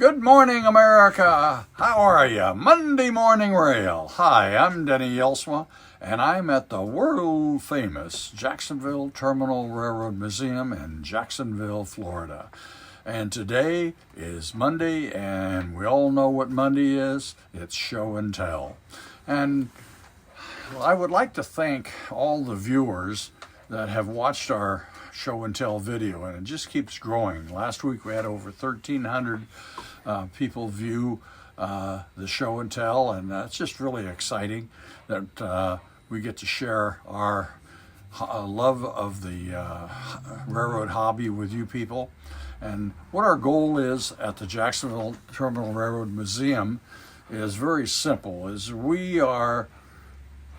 Good morning, America. How are you? Monday Morning Rail. Hi, I'm Denny Jelsma, and I'm at the world-famous Jacksonville Terminal Railroad Museum in Jacksonville, Florida. And today is Monday, and we all know what Monday is. It's show and tell. And I would like to thank all the viewers that have watched our show and tell video, and it just keeps growing. Last week we had over 1,300 people view the show and tell, and it's just really exciting that we get to share our love of the railroad hobby with you people. And what our goal is at the Jacksonville Terminal Railroad Museum is very simple, is we are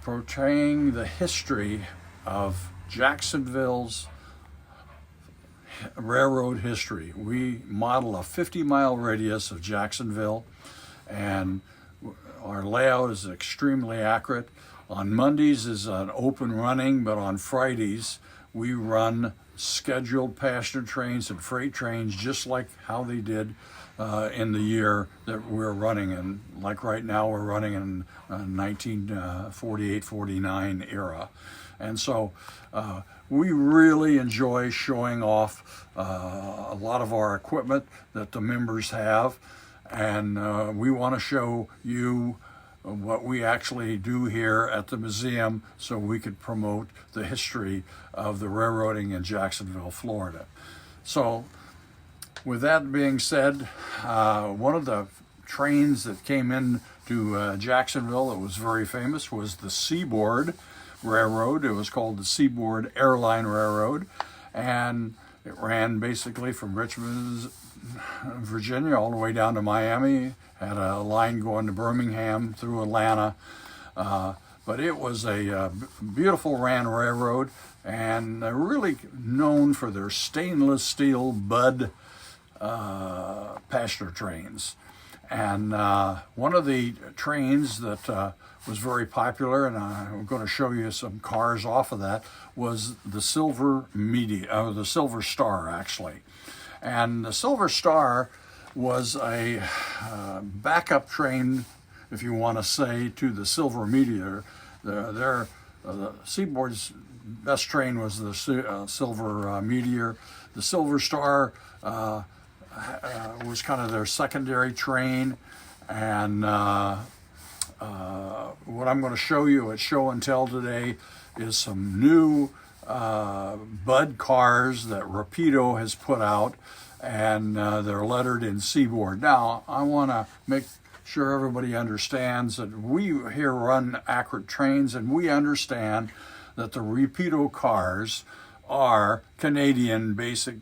portraying the history of Jacksonville's railroad history. We model a 50-mile radius of Jacksonville, and our layout is extremely accurate. On Mondays is an open running, but on Fridays we run scheduled passenger trains and freight trains just like how they did in the year that we're running in. Like right now we're running in 1948-49 era. And so we really enjoy showing off a lot of our equipment that the members have, and we want to show you what we actually do here at the museum so we could promote the history of the railroading in Jacksonville, Florida. So with that being said, one of the trains that came in to Jacksonville that was very famous was the Seaboard Railroad. It was called the Seaboard Airline Railroad, and it ran basically from Richmond, Virginia, all the way down to Miami. Had a line going to Birmingham through Atlanta, but it was a beautiful ran railroad, and they're really known for their stainless steel Bud passenger trains. And one of the trains that was very popular, and I'm going to show you some cars off of that, was the Silver the Silver Star, actually. And the Silver Star was a backup train, if you want to say, to the Silver Meteor. The Seaboard's best train was the Silver Meteor. The Silver Star was kind of their secondary train, and what I'm going to show you at Show and Tell today is some new Bud cars that Rapido has put out, and they're lettered in Seaboard. Now, I want to make sure everybody understands that we here run accurate trains, and we understand that the Rapido cars are Canadian basic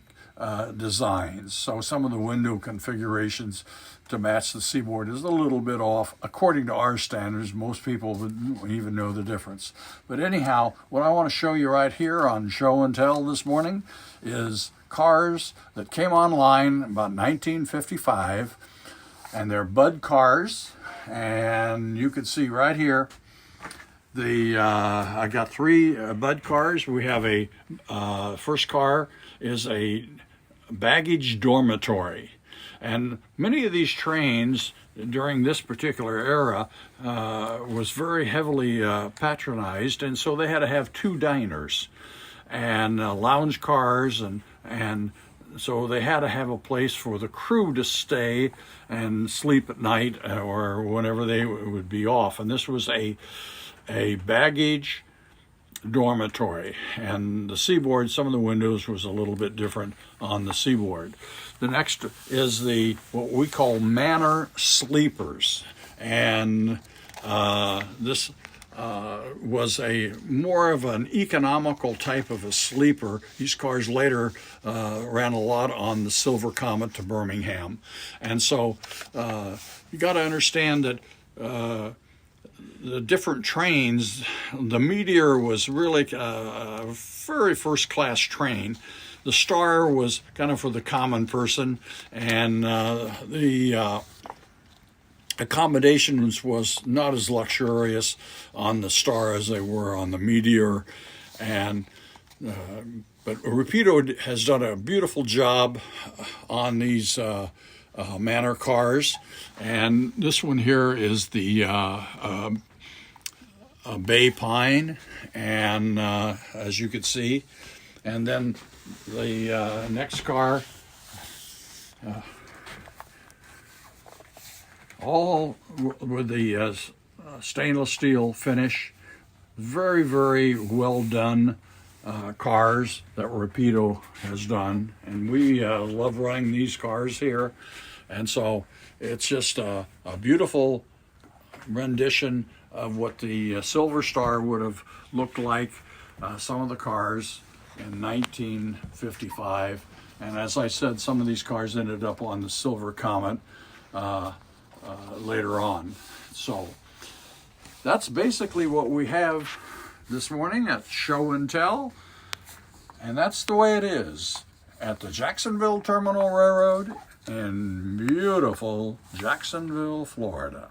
designs. So some of the window configurations to match the Seaboard is a little bit off. According to our standards, most people wouldn't even know the difference. But anyhow, what I want to show you right here on Show and Tell this morning is cars that came online about 1955, and they're Bud cars. And you can see right here, I got three Bud cars. We have a first car is a baggage dormitory. And many of these trains during this particular era was very heavily patronized, and so they had to have two diners and lounge cars, and so they had to have a place for the crew to stay and sleep at night or whenever they would be off. And this was a baggage dormitory. And the Seaboard, some of the windows was a little bit different on the Seaboard. The next is what we call Manor Sleepers, and this was a more of an economical type of a sleeper. These cars later ran a lot on the Silver Comet to Birmingham, and so you got to understand that the different trains, the Meteor was really a very first-class train. The Star was kind of for the common person, and the accommodations was not as luxurious on the Star as they were on the Meteor. And but Rapido has done a beautiful job on these Manor cars. And this one here is the Bay Pine, and as you can see. And then the next car, all with the stainless steel finish. Very, very well done cars that Rapido has done, and we love running these cars here. And so it's just a beautiful rendition of what the Silver Star would have looked like, some of the cars in 1955. And as I said, some of these cars ended up on the Silver Comet later on. So that's basically what we have this morning at Show and Tell. And that's the way it is at the Jacksonville Terminal Railroad in beautiful Jacksonville, Florida.